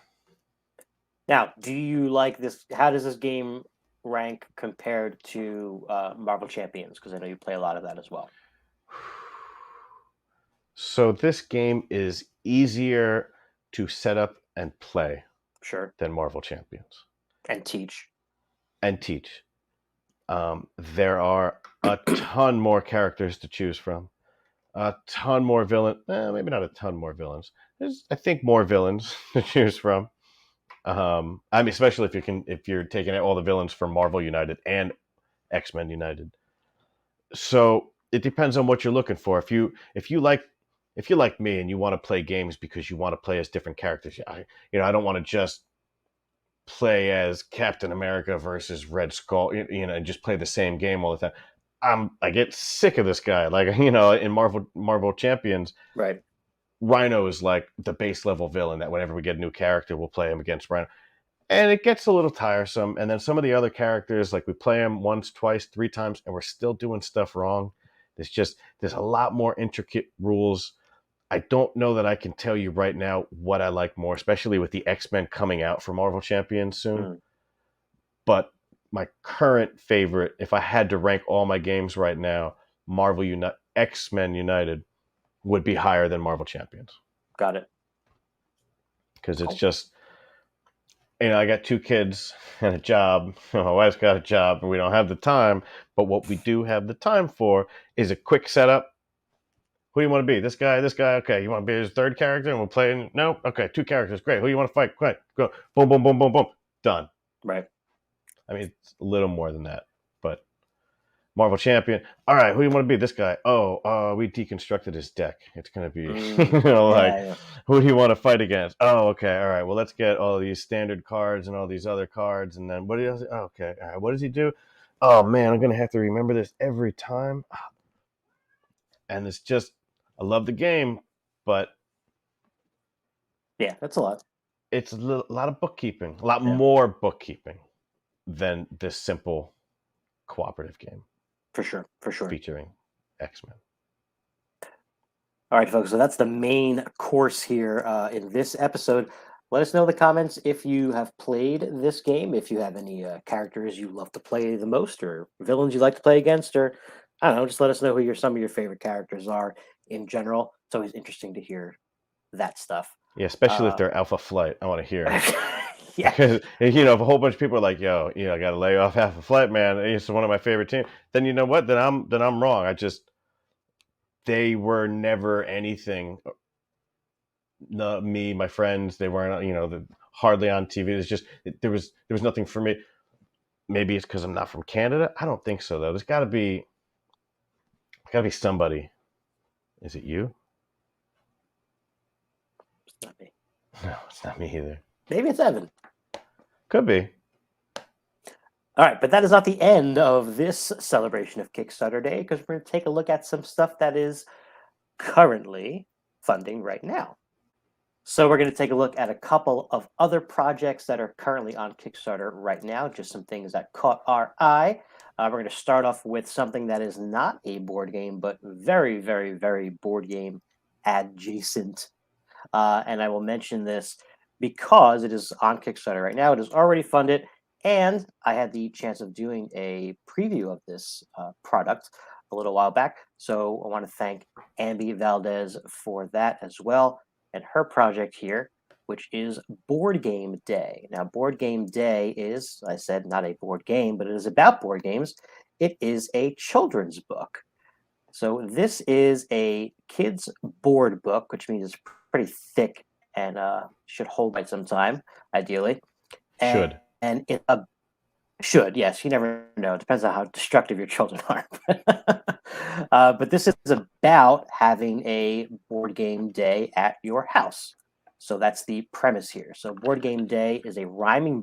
Now, do you like this? How does this game rank compared to Marvel Champions? Because I know you play a lot of that as well. So this game is easier to set up and play Sure. than Marvel Champions And teach. and teach. There are a ton more characters to choose from, a ton more villain. Maybe not a ton more villains. There's, I think, more villains to choose from. I mean, especially if you're taking out all the villains from Marvel United and X-Men United. So it depends on what you're looking for. If you like me and you want to play games because you want to play as different characters, I don't want to just play as Captain America versus Red Skull, and just play the same game all the time. I get sick of this guy. Like, in Marvel Champions, Right. Rhino is like the base level villain that whenever we get a new character, we'll play him against Rhino. And it gets a little tiresome. And then some of the other characters, like we play them once, twice, 3 times, and we're still doing stuff wrong. There's a lot more intricate rules. I don't know that I can tell you right now what I like more, especially with the X-Men coming out for Marvel Champions soon. Mm. But my current favorite, if I had to rank all my games right now, X-Men United would be higher than Marvel Champions. Got it. Because it's Cool. just, I got 2 kids and a job. My wife's got a job, and we don't have the time. But what we do have the time for is a quick setup. Who do you want to be? This guy, this guy. Okay, you want to be his third character, and we'll play. No, okay, 2 characters. Great. Who do you want to fight? Quick, go. Boom, boom, boom, boom, boom. Done. Right. I mean, it's a little more than that, but Marvel Champion. All right, who do you want to be? This guy. Oh, we deconstructed his deck. It's gonna be, like, Yeah. who do you want to fight against? Oh, okay, all right. Well, let's get all these standard cards and all these other cards, and then what do you? Oh, okay, all right. What does he do? Oh man, I'm gonna have to remember this every time. And it's just, I love the game, but Yeah, that's a lot. it's a lot of bookkeeping, a lot Yeah. more bookkeeping than this simple cooperative game For sure. For sure. featuring X-Men. All right, folks. So that's the main course here in this episode. Let us know in the comments if you have played this game, if you have any characters you love to play the most, or villains you like to play against, or I don't know. Just let us know who some of your favorite characters are in general. It's always interesting to hear that stuff. Yeah, especially if they're Alpha Flight. I want to hear it. Yeah. Because, if a whole bunch of people are like, yo, I got to lay off Alpha Flight, man. It's one of my favorite teams. Then you know what? Then I'm wrong. I just they were never anything. No, me, my friends, they weren't, hardly on TV. There was nothing for me. Maybe it's because I'm not from Canada. I don't think so though. There's got to be somebody. Is it you? It's not me. No, it's not me either. Maybe it's Evan. Could be. All right, but that is not the end of this celebration of Kickstarter Day, because we're going to take a look at some stuff that is currently funding right now. So we're going to take a look at a couple of other projects that are currently on Kickstarter right now, just some things that caught our eye. We're going to start off with something that is not a board game, but very, very, very board game adjacent. And I will mention this because it is on Kickstarter right now. It is already funded, and I had the chance of doing a preview of this product a little while back. So I want to thank Ambi Valdez for that as well, and her project here, which is Board Game Day. Now, Board Game Day is, I said, not a board game, but it is about board games. It is a children's book. So this is a kid's board book, which means it's pretty thick and should hold quite some time, ideally. Should. And it should, yes. You never know. It depends on how destructive your children are. But this is about having a board game day at your house. So that's the premise here. So Board Game Day is a rhyming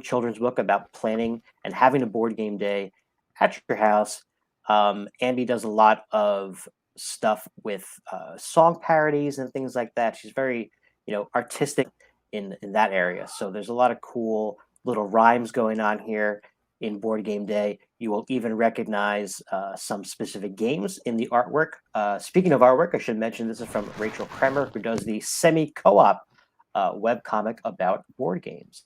children's book about planning and having a board game day at your house. Ambi does a lot of stuff with song parodies and things like that. She's very, artistic in that area. So there's a lot of cool little rhymes going on here in Board Game Day. You will even recognize some specific games in the artwork. Speaking of artwork, I should mention this is from Rachel Kremer, who does the semi-co-op webcomic about board games.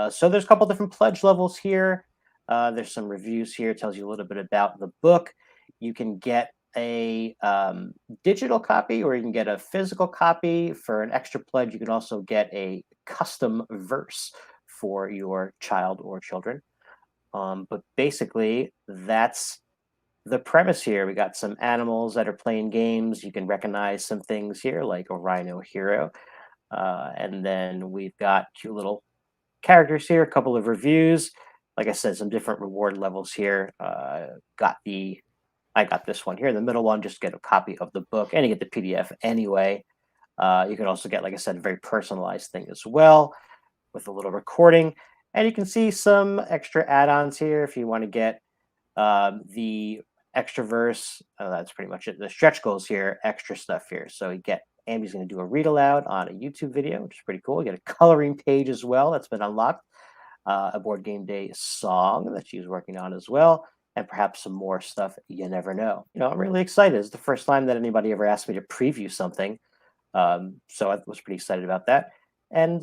So there's a couple different pledge levels here. There's some reviews here. It tells you a little bit about the book. You can get a digital copy, or you can get a physical copy. For an extra pledge, you can also get a custom verse for your child or children. But basically, that's the premise here. We got some animals that are playing games. You can recognize some things here, like a rhino hero. And then we've got cute little characters here, a couple of reviews. Like I said, some different reward levels here. I got this one here. The middle one, just get a copy of the book, and you get the PDF anyway. You can also get, like I said, a very personalized thing as well with a little recording. And you can see some extra add-ons here if you want to get the extra verse. That's pretty much it. The stretch goals here, extra stuff here. So you get, Ambi's going to do a read aloud on a YouTube video, which is pretty cool. You get a coloring page as well that's been unlocked. A Board Game Day song that she's working on as well, and perhaps some more stuff. You never know. I'm really excited. It's the first time that anybody ever asked me to preview something. So I was pretty excited about that. And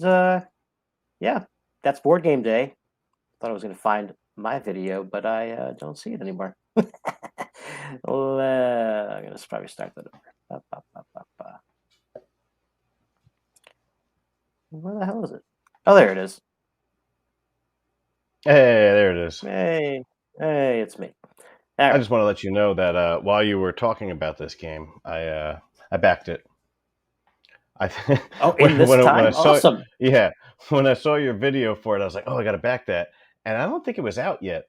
yeah, that's Board Game Day. Thought I was going to find my video, but I don't see it anymore. Well, I'm going to probably start that over. Where the hell is it? Oh, there it is. Hey, there it is. Hey, it's me. I just want to let you know that while you were talking about this game, I backed it. In this time? When I saw Awesome. Yeah, when I saw your video for it, I was like, oh, I got to back that. And I don't think it was out yet.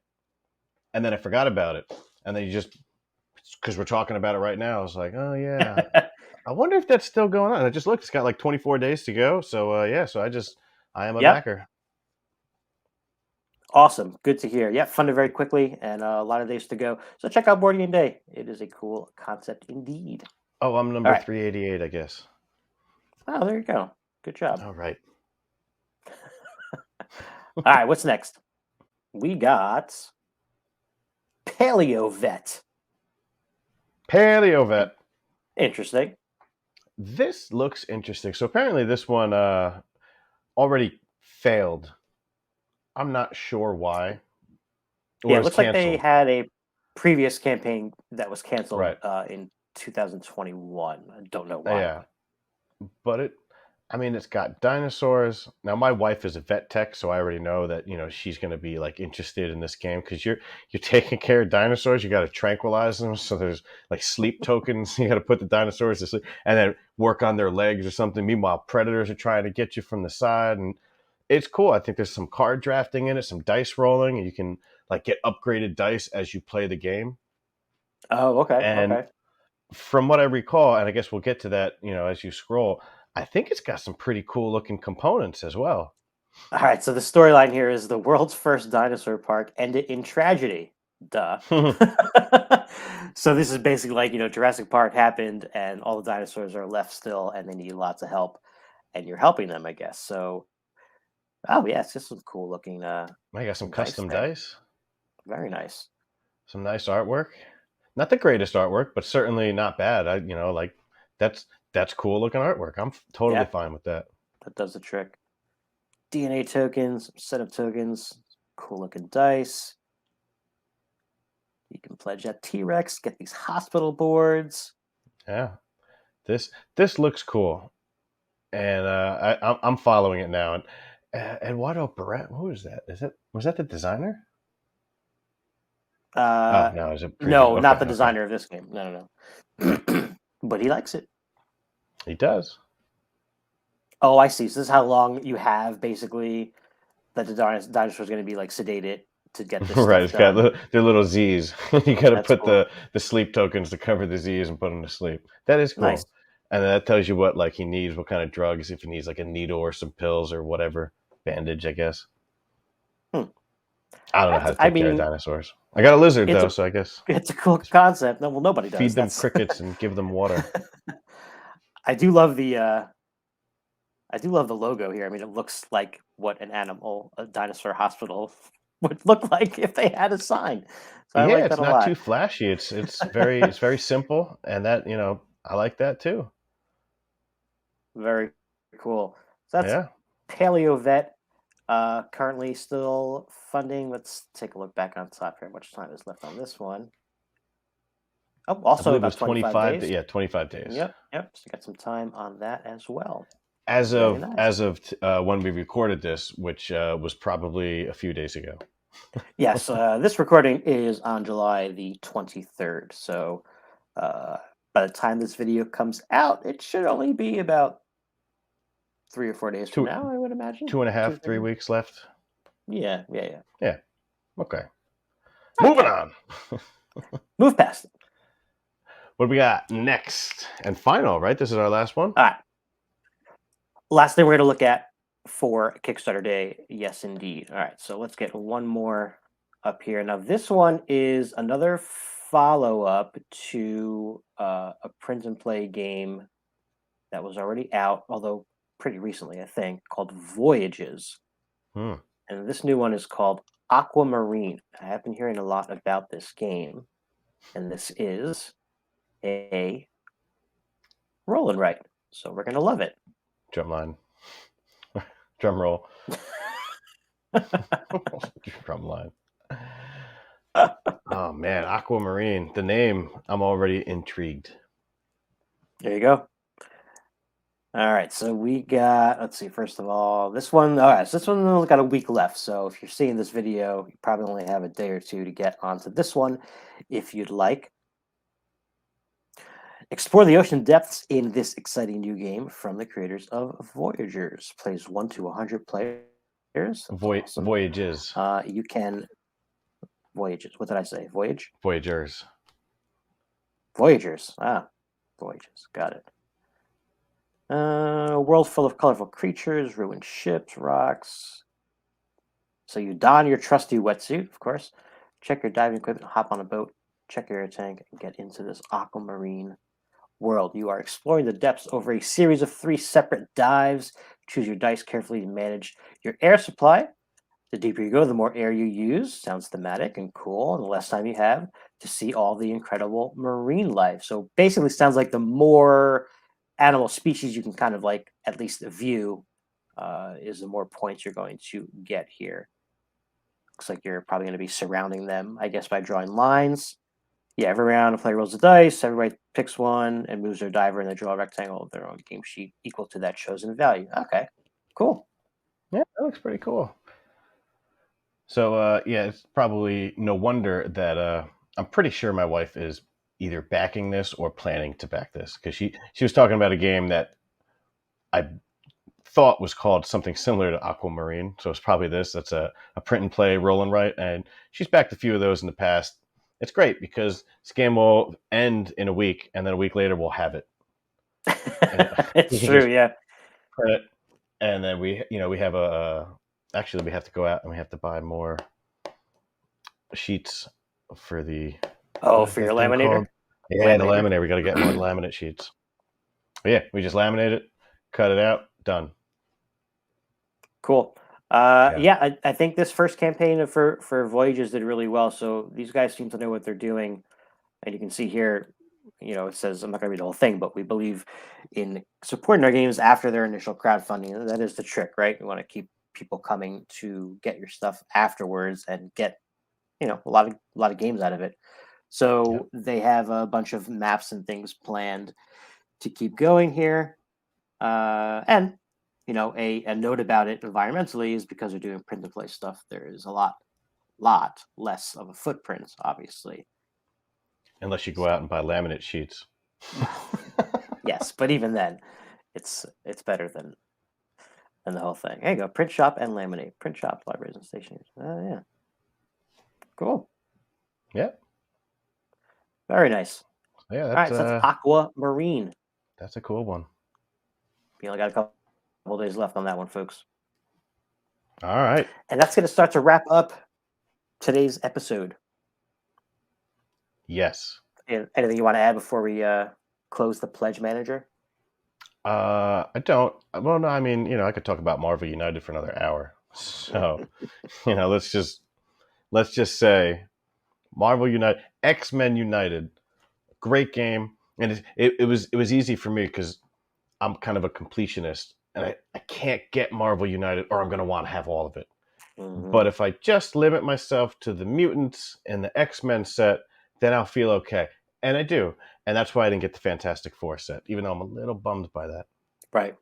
And then I forgot about it. And then because we're talking about it right now, I was like, oh, yeah. I wonder if that's still going on. I just looked, it's got like 24 days to go. So, yeah, I am a backer. Awesome. Good to hear. Yeah, funded very quickly and a lot of days to go. So check out Board Game Day. It is a cool concept indeed. Oh, I'm number 388, I guess. Oh, there you go. Good job. All right. All right, what's next? We got Paleo Vet. Paleo Vet. Interesting. This looks interesting. So apparently this one already failed. I'm not sure why. Yeah, it looks like they had a previous campaign that was canceled in 2021. I don't know why. Yeah, but I mean, it's got dinosaurs. Now, my wife is a vet tech, so I already know that she's going to be like interested in this game because you're taking care of dinosaurs. You got to tranquilize them, so there's like sleep tokens. You got to put the dinosaurs to sleep, and then work on their legs or something. Meanwhile, predators are trying to get you from the side, and it's cool. I think there's some card drafting in it, some dice rolling, and you can like get upgraded dice as you play the game. Oh, okay, And okay. from what I recall, and I guess we'll get to that, as you scroll, I think it's got some pretty cool looking components as well. All right, so the storyline here is the world's first dinosaur park ended in tragedy. Duh. So this is basically like, Jurassic Park happened and all the dinosaurs are left still and they need lots of help and you're helping them, I guess. So, oh yeah, it's just some cool looking I got some some dice custom there. dice, Very nice. some nice artwork. Not the greatest artwork, but certainly not bad. Like that's that's cool looking artwork. I'm totally Yeah, fine with that. that does the trick. DNA tokens, setup tokens, cool looking dice. You can pledge that T-Rex, get these hospital boards. Yeah, this looks cool, and I'm following it now. And Eduardo Barret, who is that? Was that the designer? Oh Uh, no, is it preview? no, Okay, not the okay, designer of this game. No, no. But he likes it. he does. Oh, I see. So this is how long you have basically that the dinosaur is going to be like sedated to get this Right, stuff it's got done. their little Z's. You got to That's put cool. the sleep tokens to cover the Z's and put them to sleep. That is Nice. cool, and that tells you what like he needs, what kind of drugs, if he needs like a needle or some pills or whatever, bandage, I guess. Hmm. I don't know how That's. to I take care of mean, dinosaurs. I got a lizard it's though, a so I guess it's a cool concept. No, well, nobody does. feed them That's. crickets and give them water. I do love the. I do love the logo here. I mean, it looks like what a dinosaur hospital would look like if they had a sign. So I Yeah, like that it's a not too lot. flashy. It's very simple, and that I like that too. Very cool. So that's Yeah, Paleo Vet. Currently still funding. Let's take a look back on top here. How much time is left on this one? Oh, I also believe it was about 25 25. days. Yeah, 25 days. Yep, yep. So you got some time on that as well. As Very of nice. as of when we recorded this, which was probably a few days ago. Yes, this recording is on July the 23rd. So uh, by the time this video comes out, it should only be about 3 or 4 days from two now, I would imagine. two and a Two, half, 3 3 days. weeks left. Yeah, yeah, yeah. Yeah. Okay. Moving Okay. on. Move past it. What do we got next and final? Right, this is our last one. All right. Last thing we're going to look at for Kickstarter Day. Yes, indeed. All right. So let's get one more up here. Now, this one is another follow up to a print and play game that was already out, although pretty recently, I think, called Voyages. Hmm. And this new one is called Aquamarine. I have been hearing a lot about this game, and this is a roll and write. So we're going to love it. Drum line. Drum roll. Drum line. Oh man, Aquamarine. The name, I'm already intrigued. There you go. All right, so we got, let's see, first of all, this one, all right, so this one only got a week left. So if you're seeing this video, you probably only have a day or two to get onto this one if you'd like. Explore the ocean depths in this exciting new game from the creators of Voyagers. Plays 1 to 100 players. That's awesome. Voyages. You can, Voyages, what did I say? Voyage? Voyagers. Voyagers. Ah, Voyages, got it. A world full of colorful creatures, ruined ships, rocks. So you don your trusty wetsuit, of course, check your diving equipment, hop on a boat, check your air tank, and get into this aquamarine world. You are exploring the depths over a series of 3 separate dives. Choose your dice carefully to manage your air supply. The deeper you go, the more air you use. Sounds thematic and cool, and the less time you have to see all the incredible marine life. So basically, sounds like the more animal species you can kind of like at least view is the more points you're going to get here. Looks like you're probably going to be surrounding them, I guess, by drawing lines. Yeah, every round the player rolls a dice, everybody picks one and moves their diver and they draw a rectangle of their own game sheet equal to that chosen value. Okay, cool. Yeah, that looks pretty cool. So yeah, it's probably no wonder that I'm pretty sure my wife is either backing this or planning to back this, because she was talking about a game that I thought was called something similar to Aquamarine. So it's probably this. That's a print and play roll and write. And she's backed a few of those in the past. It's great because this game will end in a week, and then a week later we'll have it. And we It's can true, just yeah. print it, and then we have actually we have to go out and we have to buy more sheets for the, Oh, what is for your that thing laminator? called? Yeah, the Laminator? laminator. We got to get more laminate sheets. But yeah, we just laminate it, cut it out, done. Cool. Yeah. Yeah, I think this first campaign for Voyages did really well. So these guys seem to know what they're doing. And you can see here, it says, I'm not going to read the whole thing, but we believe in supporting our games after their initial crowdfunding. That is the trick, right? We want to keep people coming to get your stuff afterwards and get, a lot of games out of it. Yep. So they have a bunch of maps and things planned to keep going here. And a note about it environmentally is because they're doing print and play stuff. There is a lot less of a footprint, obviously. Unless you go out and buy laminate sheets. Yes, but even then, it's better than the whole thing. There you go, print shop and laminate, print shop, libraries and stationery. Yeah, cool, Yeah. very nice. Yeah, All right, so that's Aquamarine. that's a cool one. We only got a couple days left on that one, folks, All right. and that's going to start to wrap up today's episode. Yes. Anything you want to add before we close the pledge manager? I don't. Well, no. I mean, I could talk about Marvel United for another hour. So, let's just say Marvel United, X-Men United, great game, and it was easy for me because I'm kind of a completionist, and I can't get Marvel United, or I'm going to want to have all of it. Mm-hmm. But if I just limit myself to the mutants and the X-Men set, then I'll feel okay. And I do. And that's why I didn't get the Fantastic Four set, even though I'm a little bummed by that. Right.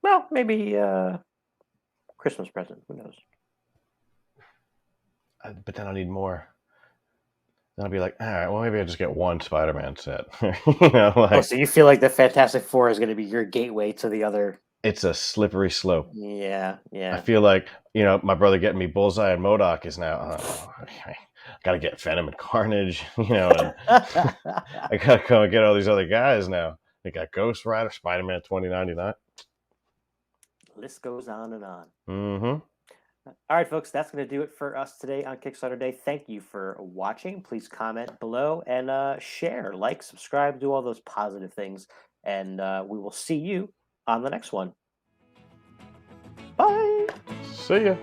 Well, maybe Christmas present. Who knows? But then I'll need more. Then I'll be like, all right, well, maybe I'll just get one Spider-Man set. So you feel like the Fantastic Four is going to be your gateway to the other? It's a slippery slope. Yeah. I feel like, my brother getting me Bullseye and MODOK is now, I got to get Venom and Carnage, and I got to go and get all these other guys now. They got Ghost Rider, Spider-Man 2099. List goes on and on. Mm-hmm. All right, folks, that's going to do it for us today on Kickstarter Day. Thank you for watching. Please comment below and share, like, subscribe, do all those positive things. And we will see you on the next one. Bye. See ya.